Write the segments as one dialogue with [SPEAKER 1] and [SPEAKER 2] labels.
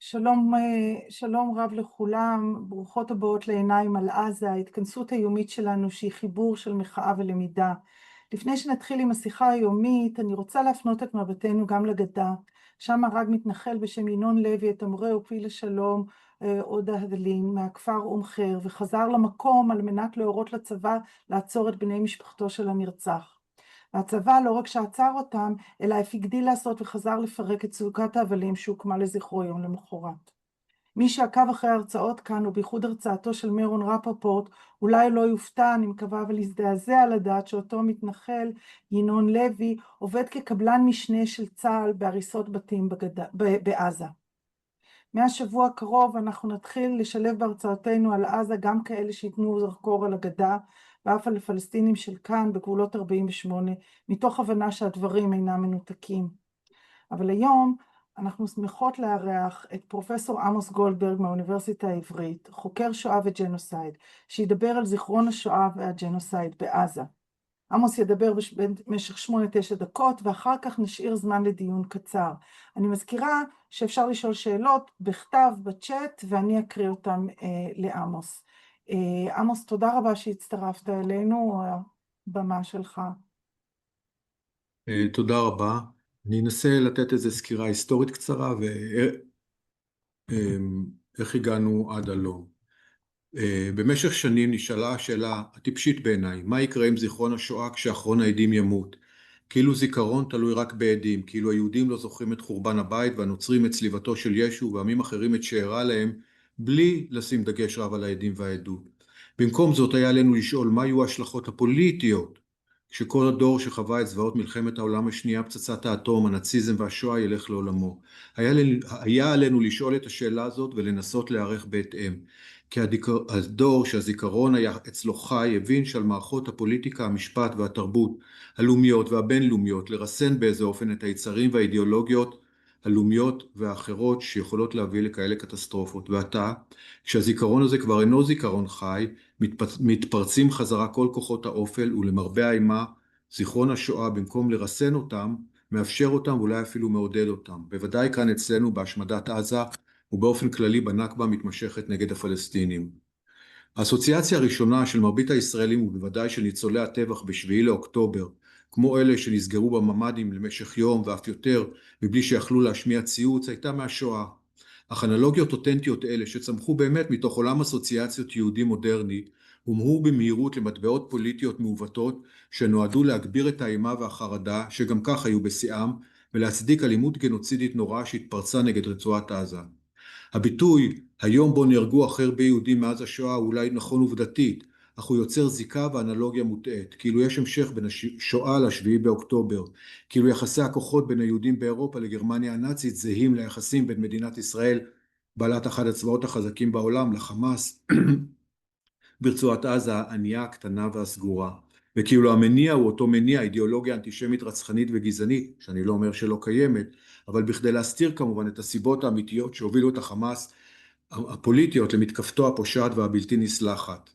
[SPEAKER 1] שלום, שלום רב לכולם, ברוכות הבאות לעיניים על עזה, ההתכנסות היומית שלנו שהיא חיבור של מחאה ולמידה. לפני שנתחיל עם השיחה היומית, אני רוצה להפנות את מבטנו גם לגדה. שם הרג מתנחל בשם ינון לוי את המורה ופעיל השלום עודה הדלין מהכפר אום חיר, וחזר למקום על מנת להורות לצבא לעצור את בני משפחתו של הנרצח. והצבא לא רק שעצר אותם, אלא אף הגדיל לעשות וחזר לפרק את סוכת האבלים שהוקמה לזכרו יום למחרת. מי שעקב אחרי ההרצאות כאן, ובייחוד הרצאתו של מירון רפפורט, אולי לא יופתע, אני מקווה, אבל להזדעזע לדעת שאותו מתנחל, ינון לוי, עובד כקבלן משנה של צה"ל בהריסות בתים בעזה. מהשבוע הקרוב אנחנו נתחיל לשלב בהרצאותינו על עזה גם כאלה שיתנו זרקור על הגדה, ואף על הפלסטינים של כאן בגבולות 48, מתוך הבנה שהדברים אינם מנותקים. אבל היום אנחנו שמחות לארח את פרופסור עמוס גולדברג מהאוניברסיטה העברית, חוקר שואה וג'נוסייד, שידבר על זיכרון השואה והג'נוסייד בעזה. עמוס ידבר במשך 8-9 דקות, ואחר כך נשאיר זמן לדיון קצר. אני מזכירה שאפשר לשאול שאלות בכתב בצ'אט, ואני אקריא אותם לעמוס. עמוס, תודה רבה שהצטרפת אלינו, הבמה שלך.
[SPEAKER 2] תודה רבה. אני אנסה לתת איזו סקירה היסטורית קצרה, ואיך הגענו עד הלום. במשך שנים נשאלה השאלה הטיפשית בעיניי, מה יקרה עם זיכרון השואה כשאחרון העדים ימות? כאילו זיכרון תלוי רק בעדים, כאילו היהודים לא זוכרים את חורבן הבית והנוצרים את צליבתו של ישו ועמים אחרים את שאירע להם, בלי לשים דגש רב על העדים והעדות. במקום זאת היה עלינו לשאול מה יהיו ההשלכות הפוליטיות, כשכל הדור שחווה את זוועות מלחמת העולם השנייה, פצצת האטום, הנאציזם והשואה ילך לעולמו. היה עלינו לשאול את השאלה הזאת ולנסות להיערך בהתאם. כי הדור שהזיכרון היה אצלו חי הבין שעל מערכות הפוליטיקה, המשפט והתרבות הלאומיות והבינלאומיות לרסן באיזה אופן את היצרים והאידיאולוגיות הלאומיות והאחרות שיכולות להביא לכאלה קטסטרופות. ועתה, כשהזיכרון הזה כבר אינו זיכרון חי, מתפרצים חזרה כל כוחות האופל, ולמרבה האימה, זיכרון השואה במקום לרסן אותם, מאפשר אותם ואולי אפילו מעודד אותם. בוודאי כאן אצלנו בהשמדת עזה, ובאופן כללי בנכבה מתמשכת נגד הפלסטינים. האסוציאציה הראשונה של מרבית הישראלים, ובוודאי של ניצולי הטבח ב7 לאוקטובר, כמו אלה שנסגרו בממ"דים למשך יום ואף יותר, מבלי שיכלו להשמיע ציוץ, הייתה מהשואה. אך אנלוגיות אותנטיות אלה, שצמחו באמת מתוך עולם אסוציאציות יהודי מודרני, הומרו במהירות למטבעות פוליטיות מעוותות, שנועדו להגביר את האימה והחרדה, שגם כך היו בשיאם, ולהצדיק אלימות גנוצידית נוראה שהתפרצה נגד רצועת עזה. הביטוי, היום בו נהרגו הכי הרבה יהודים מאז השואה, הוא אולי נכון עובדתית, אך הוא יוצר זיקה ואנלוגיה מוטעית, כאילו יש המשך בין השואה ל7 באוקטובר, כאילו יחסי הכוחות בין היהודים באירופה לגרמניה הנאצית זהים ליחסים בין מדינת ישראל, בעלת אחד הצבאות החזקים בעולם, לחמאס, ברצועת עזה הענייה, הקטנה והסגורה. וכאילו המניע הוא אותו מניע, אידיאולוגיה אנטישמית רצחנית וגזענית, שאני לא אומר שלא קיימת, אבל בכדי להסתיר כמובן את הסיבות האמיתיות שהובילו את החמאס הפוליטיות למתקפתו הפושעת והבלתי נסלחת.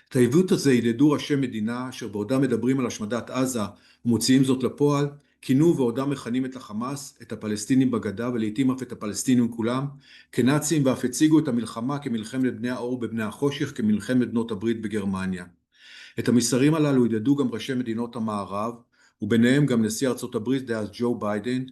[SPEAKER 2] את העיוות הזה ידדו ראשי מדינה אשר בעודם מדברים על השמדת עזה ומוציאים זאת לפועל, כינו ועודם מכנים את החמאס, את הפלסטינים בגדה ולעיתים אף את הפלסטינים כולם, כנאצים, ואף הציגו את המלחמה כמלחמת בני האור בבני החושך, כמלחמת בנות הברית בגרמניה. את המסרים הללו ידדו גם ראשי מדינות המערב, וביניהם גם נשיא ארצות הברית דאז ג'ו ביידן,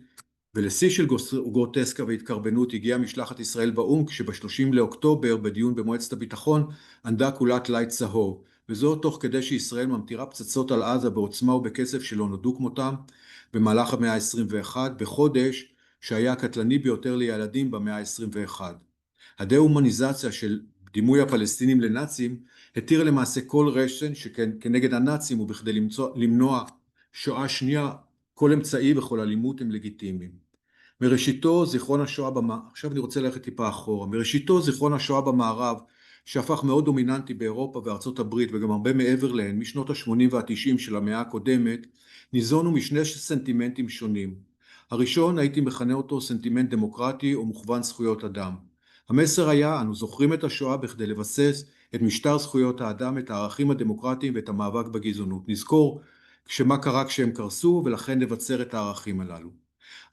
[SPEAKER 2] ולשיא של גרוטסקה והתקרבנות הגיעה משלחת ישראל באו"ם, כשב-30 לאוקטובר בדיון במועצת הביטחון ענדה כולה טלאי צהוב, וזאת תוך כדי שישראל ממטירה פצצות על עזה בעוצמה ובקצב שלא נודעו כמותם במהלך המאה ה-21, בחודש שהיה הקטלני ביותר לילדים במאה ה-21. הדה-הומניזציה של דימוי הפלסטינים לנאצים התירה למעשה כל רשן שכנגד הנאצים, ובכדי למנוע שואה שנייה, כל אמצעי וכל אלימות הם לגיטימיים. מראשיתו זיכרון השואה עכשיו אני רוצה ללכת טיפה אחורה. מראשיתו זיכרון השואה במערב, שהפך מאוד דומיננטי באירופה וארצות הברית וגם הרבה מעבר להן, משנות ה-80 וה-90 של המאה הקודמת, ניזונו משני סנטימנטים שונים. הראשון, הייתי מכנה אותו סנטימנט דמוקרטי או מוכוון זכויות אדם. המסר היה, אנו זוכרים את השואה בכדי לבסס את משטר זכויות האדם, את הערכים הדמוקרטיים ואת המאבק בגזענות. נזכור מה קרה כשהם קרסו, ולכן לבצר את הערכים הללו.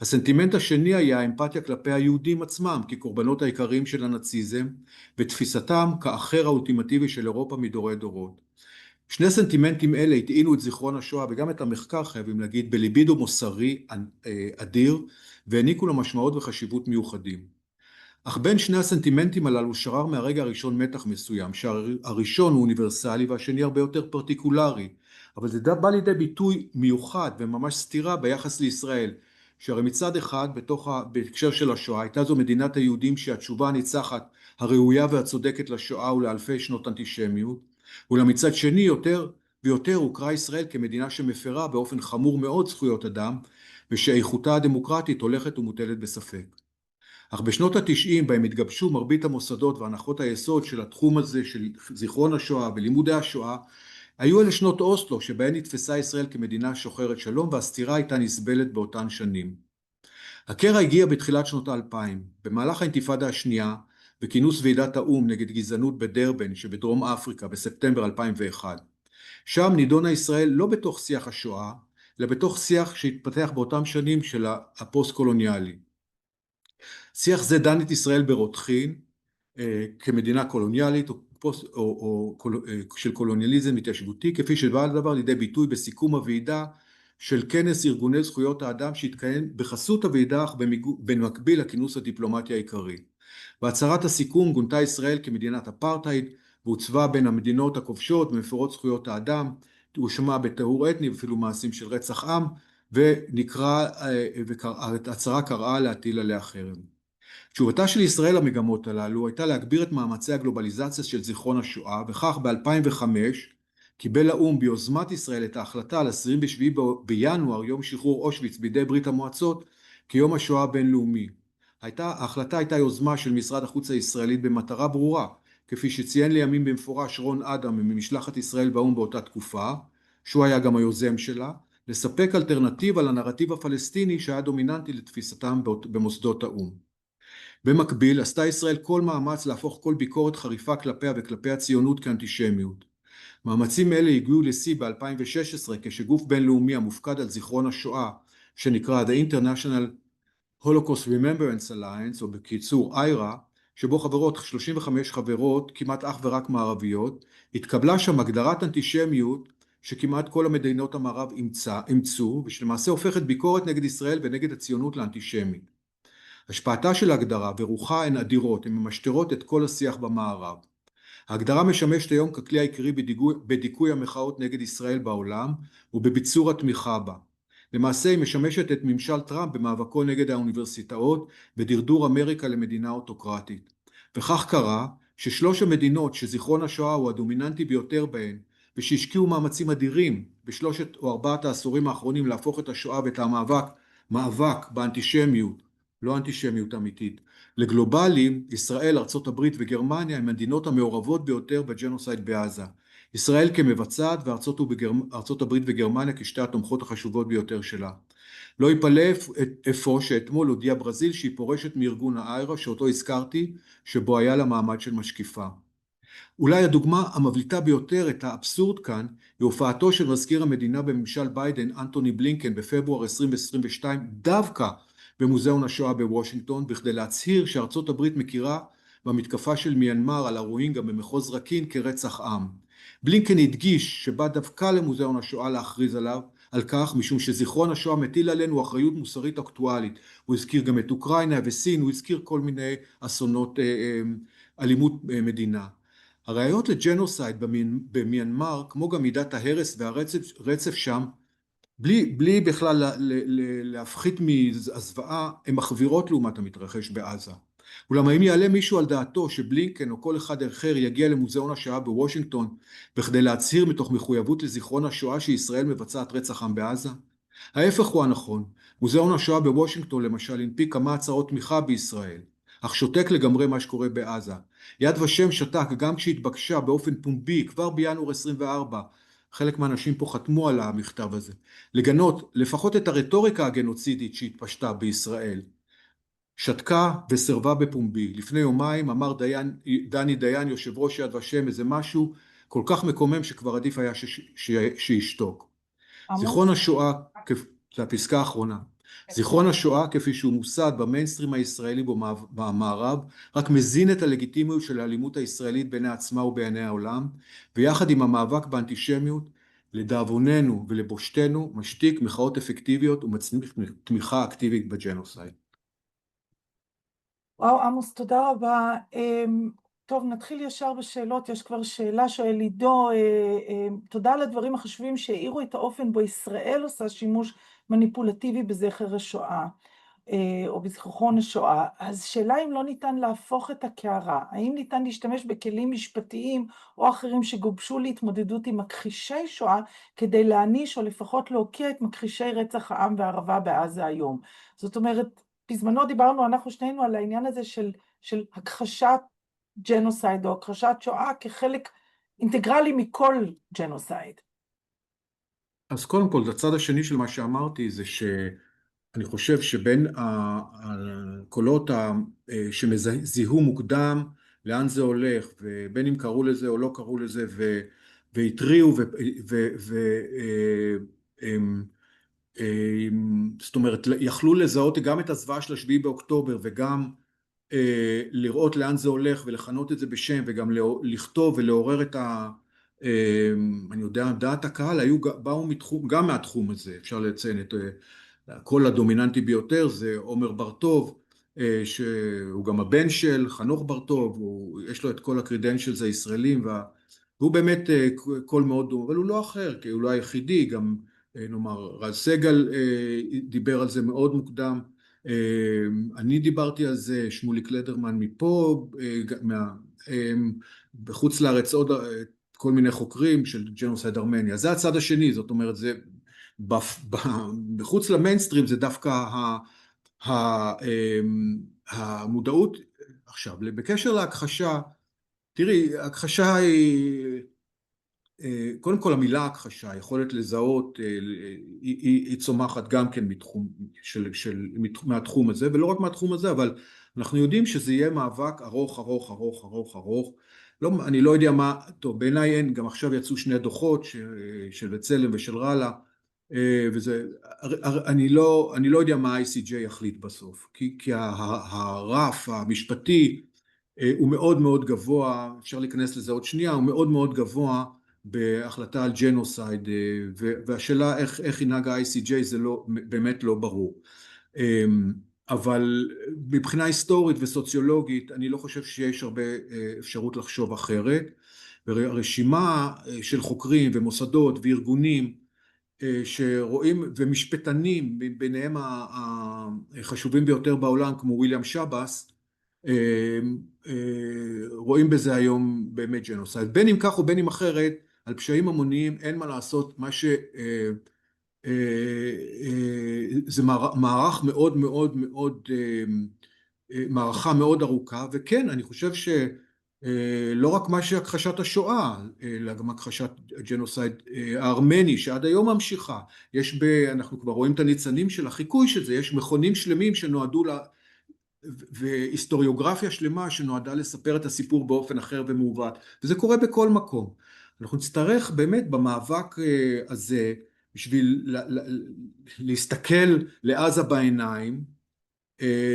[SPEAKER 2] הסנטימנט השני היה האמפתיה כלפי היהודים עצמם כקורבנות העיקריים של הנאציזם ותפיסתם כאחר האולטימטיבי של אירופה מדורי דורות. שני סנטימנטים אלה הטעינו את זיכרון השואה וגם את המחקר, חייבים להגיד, בליבידו מוסרי אדיר, והעניקו לו משמעות וחשיבות מיוחדים. אך בין שני הסנטימנטים הללו שרר מהרגע הראשון מתח מסוים, שהראשון הוא אוניברסלי והשני הרבה יותר פרטיקולרי, אבל זה בא לידי ביטוי מיוחד וממש סתירה ביחס לישראל, שהרי מצד אחד בהקשר של השואה הייתה זו מדינת היהודים שהתשובה הניצחת הראויה והצודקת לשואה ולאלפי שנות אנטישמיות, אולם מצד שני יותר ויותר הוכרה ישראל כמדינה שמפרה באופן חמור מאוד זכויות אדם ושאיכותה הדמוקרטית הולכת ומוטלת בספק. אך בשנות ה-90 בהם התגבשו מרבית המוסדות והנחות היסוד של התחום הזה של זיכרון השואה ולימודי השואה, היו אלה שנות אוסלו שבהן נתפסה ישראל כמדינה שוחרת שלום והסתירה הייתה נסבלת באותן שנים. הקרע הגיע בתחילת שנות ה-2000, במהלך האינתיפאדה השנייה וכינוס ועידת האו"ם נגד גזענות בדרבן שבדרום אפריקה בספטמבר 2001. שם נידונה ישראל לא בתוך שיח השואה, אלא בתוך שיח שהתפתח באותם שנים של הפוסט-קולוניאלי. שיח זה דן את ישראל ברותחין כמדינה קולוניאלית או של קולוניאליזם התיישבותי, כפי שבא לדבר לידי ביטוי בסיכום הוועידה של כנס ארגוני זכויות האדם שהתקיים בחסות הוועידה אך במקביל לכינוס הדיפלומטי העיקרי. בהצהרת הסיכום גונתה ישראל כמדינת אפרטהייד והוצבה בין המדינות הכובשות ומפרות זכויות האדם, הואשמה בטרור אתני ואפילו מעשים של רצח עם, וההצהרה קראה להטיל עליה חרם. תשובתה של ישראל למגמות הללו הייתה להגביר את מאמצי הגלובליזציה של זיכרון השואה, וכך ב-2005 קיבל האו"ם ביוזמת ישראל את ההחלטה על 27 בינואר, יום שחרור אושוויץ בידי ברית המועצות, כיום השואה הבינלאומי. ההחלטה הייתה יוזמה של משרד החוץ הישראלית במטרה ברורה, כפי שציין לימים במפורש רון אדם ממשלחת ישראל באו"ם באותה תקופה, שהוא היה גם היוזם שלה, לספק אלטרנטיבה לנרטיב הפלסטיני שהיה דומיננטי לתפיסתם במוסדות האו"ם. במקביל עשתה ישראל כל מאמץ להפוך כל ביקורת חריפה כלפיה וכלפי הציונות כאנטישמיות. מאמצים אלה הגיעו לשיא ב-2016 כשגוף בינלאומי המופקד על זיכרון השואה, שנקרא The International Holocaust Remembrance Alliance, או בקיצור IRA, שבו 35 חברות, כמעט אך ורק מערביות, התקבלה שם הגדרת אנטישמיות שכמעט כל המדינות המערב אימצו, ושלמעשה הופכת ביקורת נגד ישראל ונגד הציונות לאנטישמית. השפעתה של ההגדרה ורוחה הן אדירות, הן ממשטרות את כל השיח במערב. ההגדרה משמשת היום ככלי העיקרי בדיכוי המחאות נגד ישראל בעולם ובביצור התמיכה בה. למעשה היא משמשת את ממשל טראמפ במאבקו נגד האוניברסיטאות ודרדור אמריקה למדינה אוטוקרטית. וכך קרה ששלוש המדינות שזיכרון השואה הוא הדומיננטי ביותר בהן, ושהשקיעו מאמצים אדירים בשלושת או ארבעת העשורים האחרונים להפוך את השואה ואת המאבק באנטישמיות, לא אנטישמיות אמיתית, לגלובליים, ישראל, ארצות הברית וגרמניה הם המדינות המעורבות ביותר בג'נוסייד בעזה. ישראל כמבצעת וארצות הברית וגרמניה כשתי התומכות החשובות ביותר שלה. לא ייפלא אפוא שאתמול הודיעה ברזיל שהיא פורשת מארגון האיירה שאותו הזכרתי, שבו היה לה מעמד של משקיפה. אולי הדוגמה המבליטה ביותר את האבסורד כאן היא הופעתו של מזכיר המדינה בממשל ביידן, אנטוני בלינקן, בפברואר 2022, דווקא במוזיאון השואה בוושינגטון, בכדי להצהיר שארצות הברית מכירה במתקפה של מיינמר על הרוהינגה במחוז רקין כרצח עם. בלינקן הדגיש שבא דווקא למוזיאון השואה להכריז עליו, על כך משום שזיכרון השואה מטיל עלינו אחריות מוסרית אקטואלית. הוא הזכיר גם את אוקראינה וסין, הוא הזכיר כל מיני אסונות אלימות מדינה. הראיות לג'נוסייד במיינמר, כמו גם מידת ההרס והרצף שם, בלי בכלל להפחית מהזוועה, הן מחווירות לעומת המתרחש בעזה. אולם האם יעלה מישהו על דעתו שבלינקן או כל אחד אחר יגיע למוזיאון השואה בוושינגטון בכדי להצהיר מתוך מחויבות לזיכרון השואה שישראל מבצעת רצח עם בעזה? ההפך הוא הנכון. מוזיאון השואה בוושינגטון למשל הנפיק כמה הצהרות תמיכה בישראל, אך שותק לגמרי מה שקורה בעזה. יד ושם שתק גם כשהתבקשה באופן פומבי כבר בינואר 24, חלק מהאנשים פה חתמו על המכתב הזה, לגנות לפחות את הרטוריקה הגנוצידית שהתפשטה בישראל. שתקה וסרבה בפומבי. לפני יומיים אמר דני דיין, יושב ראש יד ושם, איזה משהו כל כך מקומם שכבר עדיף היה שישתוק. זיכרון השואה, זה הפסקה האחרונה. זיכרון השואה כפי שהוא מוסד במיינסטרים הישראלי במערב רק מזין את הלגיטימיות של האלימות הישראלית בעיני עצמה ובעיני העולם, ויחד עם המאבק באנטישמיות לדאבוננו ולבושתנו משתיק מחאות אפקטיביות ומצניח תמיכה אקטיבית בג'נוסייד.
[SPEAKER 1] וואו, עמוס, תודה רבה. טוב, נתחיל ישר בשאלות. יש כבר שאלה, שואל עידו, תודה על הדברים החשובים שהאירו את האופן בו ישראל עושה שימוש מניפולטיבי בזכר השואה, או בזיכרון השואה. אז שאלה אם לא ניתן להפוך את הקערה, האם ניתן להשתמש בכלים משפטיים או אחרים שגובשו להתמודדות עם מכחישי שואה, כדי להעניש או לפחות להוקיע את מכחישי רצח העם והערבה בעזה היום. זאת אומרת, בזמנו דיברנו, אנחנו שנינו, על העניין הזה של הכחשת ג'נוסייד או הכחשת שואה כחלק אינטגרלי מכל ג'נוסייד.
[SPEAKER 2] אז קודם כל, הצד השני של מה שאמרתי זה שאני חושב שבין הקולות שזיהו מוקדם, לאן זה הולך, ובין אם קראו לזה או לא קראו לזה, והתריעו, זאת אומרת, יכלו לזהות גם את הזוועה של 7 באוקטובר, וגם לראות לאן זה הולך ולכנות את זה בשם, וגם לכתוב ולעורר את אני יודע, דעת הקהל, באו גם מהתחום הזה. אפשר לציין את הקול הדומיננטי ביותר, זה עומר בר-טוב, שהוא גם הבן של חנוך בר-טוב, יש לו את כל הקרידנשלס הישראלים, והוא באמת קול מאוד דומה, אבל הוא לא אחר, כי הוא לא היחידי, גם נאמר, רז סגל דיבר על זה מאוד מוקדם, אני דיברתי על זה, שמוליק לדרמן מפה, בחוץ לארץ עוד כל מיני חוקרים של ג'נוסייד ארמניה. זה הצד השני, זאת אומרת, זה בחוץ למיינסטרים זה דווקא המודעות. עכשיו, בקשר להכחשה, תראי, הכחשה היא, קודם כל המילה הכחשה, יכולת לזהות, היא צומחת גם כן מהתחום הזה, ולא רק מהתחום הזה, אבל אנחנו יודעים שזה יהיה מאבק ארוך, ארוך, ארוך, ארוך, ארוך. לא, אני לא יודע מה, טוב, בעיניי אין, גם עכשיו יצאו 2 דוחות של בצלם ושל רלה, וזה, אני לא יודע מה ה-ICJ יחליט בסוף, כי הרף המשפטי הוא מאוד מאוד גבוה, אפשר להיכנס לזה עוד שנייה, הוא מאוד מאוד גבוה בהחלטה על ג'נוסייד, והשאלה איך ינהג ה-ICJ זה לא, באמת לא ברור. אבל מבחינה היסטורית וסוציולוגית אני לא חושב שיש הרבה אפשרות לחשוב אחרת, ורשימה של חוקרים ומוסדות וארגונים שרואים, ומשפטנים ביניהם החשובים ביותר בעולם כמו וויליאם שבאס, רואים בזה היום באמת ג'נוסייד. בין אם כך ובין אם אחרת, על פשעים המוניים אין מה לעשות, מה זה מערך מאוד מאוד מאוד, מערכה מאוד ארוכה, וכן, אני חושב שלא רק מה שהכחשת השואה, אלא גם הכחשת הג'נוסייד הארמני, שעד היום ממשיכה. אנחנו כבר רואים את הניצנים של החיקוי של זה, יש מכונים שלמים שנועדו והיסטוריוגרפיה שלמה שנועדה לספר את הסיפור באופן אחר ומעוות, וזה קורה בכל מקום. אנחנו נצטרך באמת במאבק הזה, בשביל להסתכל לעזה בעיניים,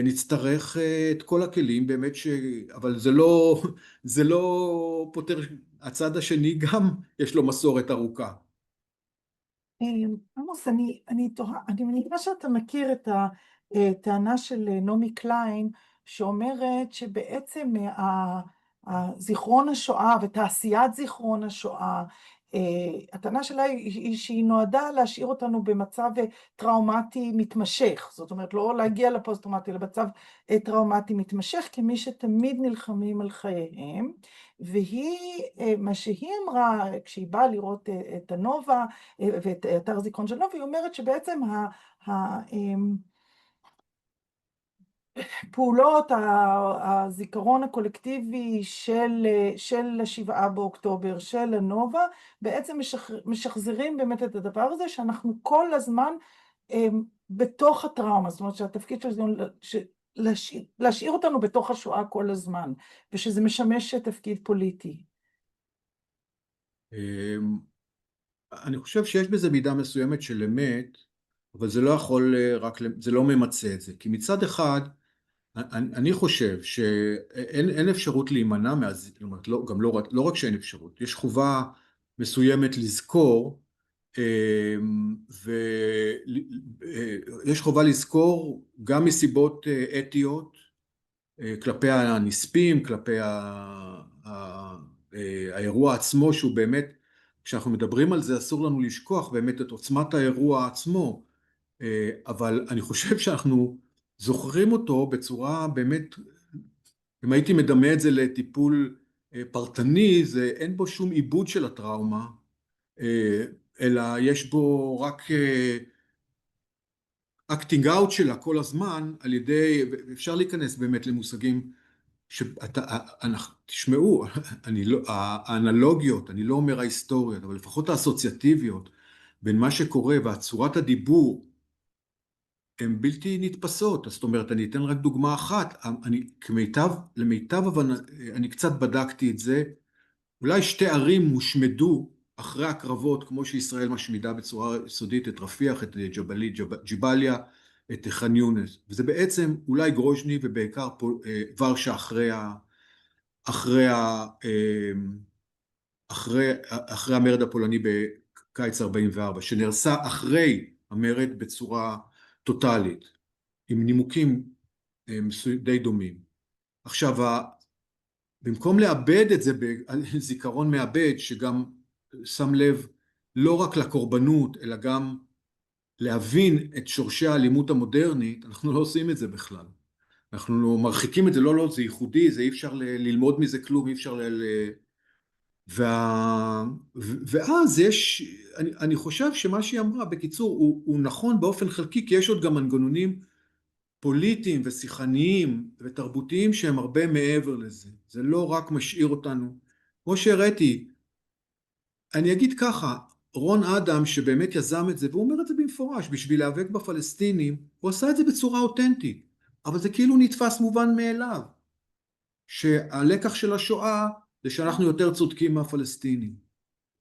[SPEAKER 2] נצטרך את כל הכלים באמת אבל זה לא פותר, הצד השני גם יש לו מסורת ארוכה.
[SPEAKER 1] עמוס, אני מניחה שאתה מכיר את הטענה של נעמי קליין, שאומרת שבעצם זיכרון השואה ותעשיית זיכרון השואה, הטענה שלה היא שהיא נועדה להשאיר אותנו במצב טראומטי מתמשך, זאת אומרת לא להגיע לפוסט-טראומטי, אלא במצב טראומטי מתמשך, כמי שתמיד נלחמים על חייהם, מה שהיא אמרה כשהיא באה לראות את הנובה ואת אתר זיכרון של נובה, היא אומרת שבעצם פעולות הזיכרון הקולקטיבי של 7 באוקטובר, של הנובה, בעצם משחזרים באמת את הדבר הזה, שאנחנו כל הזמן בתוך הטראומה, זאת אומרת שהתפקיד של זה להשאיר אותנו בתוך השואה כל הזמן, ושזה משמש תפקיד פוליטי.
[SPEAKER 2] אני חושב שיש בזה מידה מסוימת של אמת, אבל זה לא יכול זה לא ממצה את זה, כי מצד אחד, אני חושב שאין אפשרות להימנע זאת אומרת, גם לא רק שאין אפשרות, יש חובה מסוימת לזכור, ויש חובה לזכור גם מסיבות אתיות, כלפי הנספים, כלפי האירוע עצמו, שהוא באמת, כשאנחנו מדברים על זה אסור לנו לשכוח באמת את עוצמת האירוע עצמו, אבל אני חושב שאנחנו זוכרים אותו בצורה באמת, אם הייתי מדמה את זה לטיפול פרטני, אין בו שום עיבוד של הטראומה, אלא יש בו רק אקטינג אאוט שלה כל הזמן, על ידי, אפשר להיכנס באמת למושגים תשמעו, האנלוגיות, אני לא אומר ההיסטוריות, אבל לפחות האסוציאטיביות בין מה שקורה והצורת הדיבור הן בלתי נתפסות. זאת אומרת, אני אתן רק דוגמה אחת, למיטב הבנה, אני קצת בדקתי את זה, אולי שתי ערים הושמדו אחרי הקרבות, כמו שישראל משמידה בצורה יסודית את רפיח, את ג'באליה, את ח'אן יונס, וזה בעצם אולי גרוז'ני ובעיקר ורשה אחרי, אחרי המרד הפולני בקיץ 44, שנהרסה אחרי המרד בצורה טוטלית, עם נימוקים די דומים. עכשיו, במקום לאבד את זה בזיכרון מאבד, שגם שם לב לא רק לקורבנות, אלא גם להבין את שורשי האלימות המודרנית, אנחנו לא עושים את זה בכלל. אנחנו לא מרחיקים את זה, לא, זה ייחודי, זה אי אפשר ללמוד מזה כלום, אי אפשר ואז אני חושב שמה שהיא אמרה, בקיצור, הוא נכון באופן חלקי, כי יש עוד גם מנגנונים פוליטיים ושיחניים ותרבותיים שהם הרבה מעבר לזה. זה לא רק משאיר אותנו. כמו שהראיתי, אני אגיד ככה, רון אדם שבאמת יזם את זה, והוא אומר את זה במפורש, בשביל להיאבק בפלסטינים, הוא עשה את זה בצורה אותנטית, אבל זה כאילו נתפס מובן מאליו, שהלקח של השואה זה שאנחנו יותר צודקים מהפלסטינים.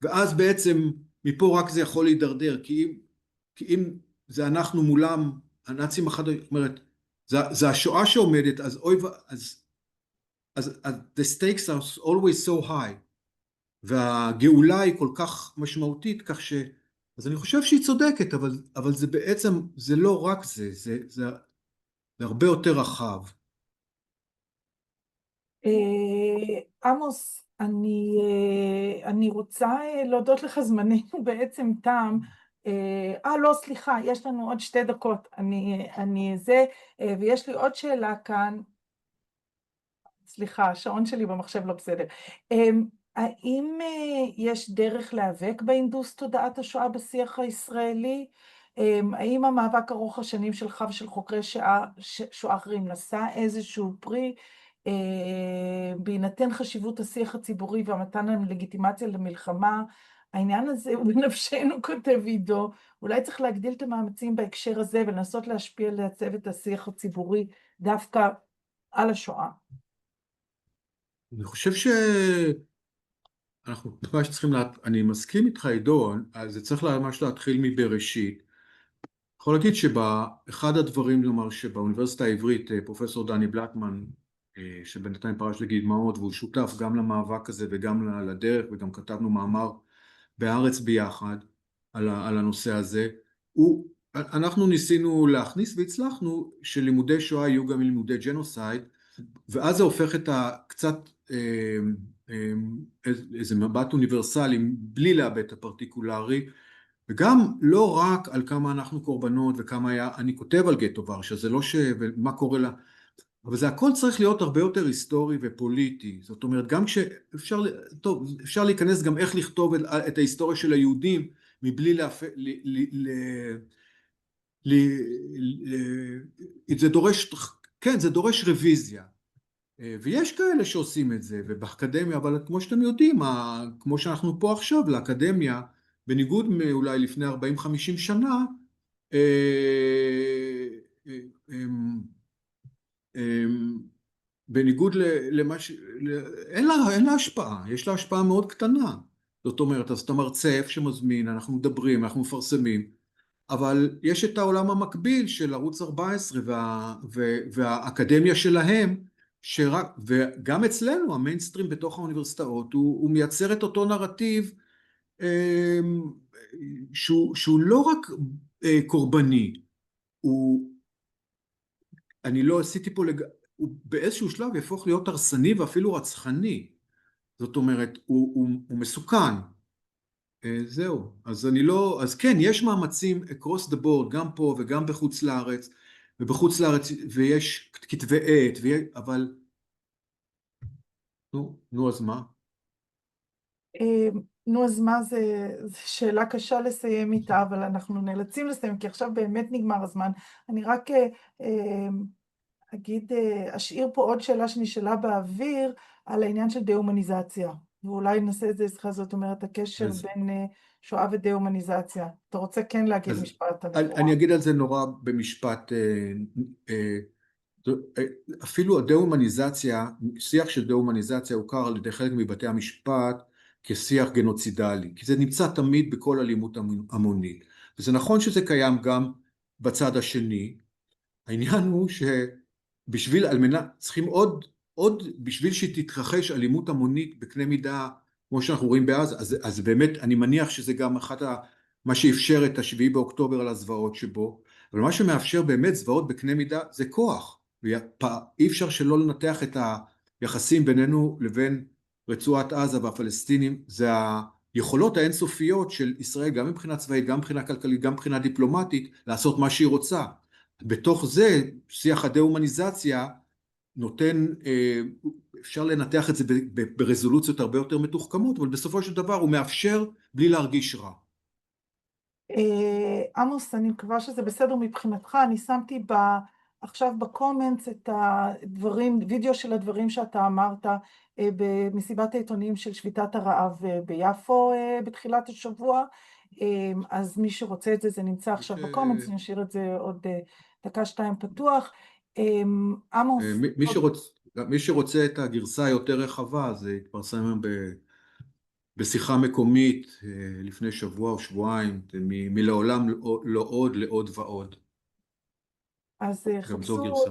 [SPEAKER 2] ואז בעצם מפה רק זה יכול להידרדר, כי אם זה אנחנו מולם, הנאצים אחד, זאת אומרת, זה השואה שעומדת, אז אוי, אז the stakes are always so high, והגאולה היא כל כך משמעותית, כך אז אני חושב שהיא צודקת, אבל זה בעצם, זה לא רק זה הרבה יותר רחב.
[SPEAKER 1] עמוס, אני רוצה להודות לך, זמננו בעצם תם. לא, סליחה, יש לנו עוד 2 דקות. ויש לי עוד שאלה כאן. סליחה, השעון שלי במחשב לא בסדר. האם יש דרך להיאבק בהנדוס תודעת השואה בשיח הישראלי? האם המאבק ארוך השנים שלך ושל חוקרי שואה אחרים נשא איזשהו פרי? בהינתן חשיבות השיח הציבורי והמתן לגיטימציה למלחמה, העניין הזה הוא בנפשנו, כותב עידו, אולי צריך להגדיל את המאמצים בהקשר הזה ולנסות להשפיע לעצב את השיח הציבורי דווקא על השואה.
[SPEAKER 2] אני חושב אנחנו ממש צריכים, אני מסכים איתך עידו, אז זה צריך ממש להתחיל מבראשית. יכול להגיד שבאחד הדברים, לומר שבאוניברסיטה העברית, פרופסור דני בלטמן, שבינתיים פרש לגדמעות, והוא שותף גם למאבק הזה וגם לדרך, וגם כתבנו מאמר בארץ ביחד על הנושא הזה, אנחנו ניסינו להכניס והצלחנו שלימודי שואה יהיו גם לימודי ג'נוסייד, ואז זה הופך את קצת איזה מבט אוניברסלי, בלי לאבד את הפרטיקולרי, וגם לא רק על כמה אנחנו קורבנות וכמה היה, אני כותב על גטו ורשה, זה לא ומה קורה לה, אבל זה הכל צריך להיות הרבה יותר היסטורי ופוליטי. זאת אומרת, גם כשאפשר, טוב, אפשר להיכנס גם איך לכתוב את ההיסטוריה של היהודים, מבלי זה דורש, כן, זה דורש רוויזיה. ויש כאלה שעושים את זה, ובאקדמיה, אבל כמו שאתם יודעים, כמו שאנחנו פה עכשיו, לאקדמיה, בניגוד אולי לפני 40-50 שנה, בניגוד למה אין לה השפעה, יש לה השפעה מאוד קטנה. זאת אומרת, אז אתה מרצה איפה שמזמין, אנחנו מדברים, אנחנו מפרסמים, אבל יש את העולם המקביל של ערוץ 14 והאקדמיה שלהם, וגם אצלנו המיינסטרים בתוך האוניברסיטאות הוא מייצר את אותו נרטיב שהוא לא רק קורבני, אני לא עשיתי פה, הוא באיזשהו שלב יהפוך להיות הרסני ואפילו רצחני, זאת אומרת הוא מסוכן. זהו, אז אני לא, אז כן, יש מאמצים across the board, גם פה וגם בחוץ לארץ, ובחוץ לארץ, ויש כתבי עת, אבל, נו, אז מה?
[SPEAKER 1] נו, אז מה זה, זו שאלה קשה לסיים איתה, אבל אנחנו נאלצים לסיים, כי עכשיו באמת נגמר הזמן. אני רק אשאיר פה עוד שאלה שנשאלה באוויר, על העניין של דה-הומניזציה, ואולי נעשה את זה אצלך, זאת אומרת, הקשר
[SPEAKER 2] אז,
[SPEAKER 1] בין שואה ודה-הומניזציה. אתה רוצה כן להגיד
[SPEAKER 2] אז
[SPEAKER 1] משפט על
[SPEAKER 2] אני
[SPEAKER 1] לכאורה?
[SPEAKER 2] אגיד על זה נורא במשפט, אה, אפילו הדה-הומניזציה, שיח של דה-הומניזציה הוכר על ידי חלק מבתי המשפט כשיח גנוצידלי, כי זה נמצא תמיד בכל אלימות המונית, וזה נכון שזה קיים גם בצד השני. העניין הוא שבשביל, על מנת, צריכים עוד בשביל שתתרחש אלימות המונית בקנה מידה כמו שאנחנו רואים בעזה, אז באמת אני מניח שזה גם מה שאפשר את השביעי באוקטובר על הזוועות שבו, אבל מה שמאפשר באמת זוועות בקנה מידה זה כוח, ואי אפשר שלא לנתח את היחסים בינינו לבין רצועת עזה והפלסטינים, זה היכולות האינסופיות של ישראל גם מבחינה צבאית, גם מבחינה כלכלית, גם מבחינה דיפלומטית, לעשות מה שהיא רוצה. בתוך זה שיח הדה-הומניזציה נותן, אפשר לנתח את זה ברזולוציות הרבה יותר מתוחכמות, אבל בסופו של דבר הוא מאפשר בלי להרגיש רע.
[SPEAKER 1] עמוס, אני מקווה שזה בסדר מבחינתך, אני שמתי עכשיו בקומנטס את הדברים, וידאו של הדברים שאתה אמרת במסיבת העיתונים של שביתת הרעב ביפו בתחילת השבוע, אז מי שרוצה את זה, זה נמצא עכשיו בקומנטס, נשאיר את זה עוד דקה שתיים פתוח. עמוס,
[SPEAKER 2] מי שרוצה את הגרסה היותר רחבה, זה התפרסם היום בשיחה מקומית לפני שבוע או שבועיים, מלעולם לא עוד לעוד ועוד.
[SPEAKER 1] אז
[SPEAKER 2] גם זו
[SPEAKER 1] חפשו
[SPEAKER 2] גרסה.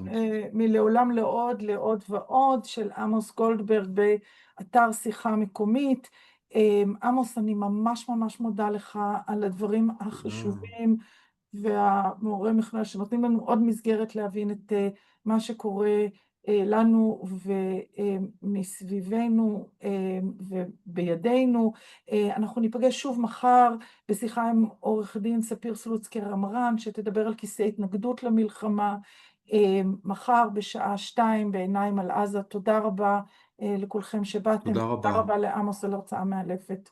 [SPEAKER 1] מלעולם לעוד, לעוד ועוד של עמוס גולדברג באתר שיחה מקומית. עמוס, אני ממש ממש מודה לך על הדברים החשובים והמעוררי מחמר שנותנים לנו עוד מסגרת להבין את מה שקורה לנו ומסביבנו ובידינו. אנחנו ניפגש שוב מחר בשיחה עם עורך דין ספיר סלוצקר אמרן, שתדבר על כיסא התנגדות למלחמה, מחר בשעה 2 בעיניים על עזה. תודה רבה לכולכם שבאתם.
[SPEAKER 2] תודה
[SPEAKER 1] תודה
[SPEAKER 2] רבה.
[SPEAKER 1] רבה לעמוס על הרצאה מאלפת.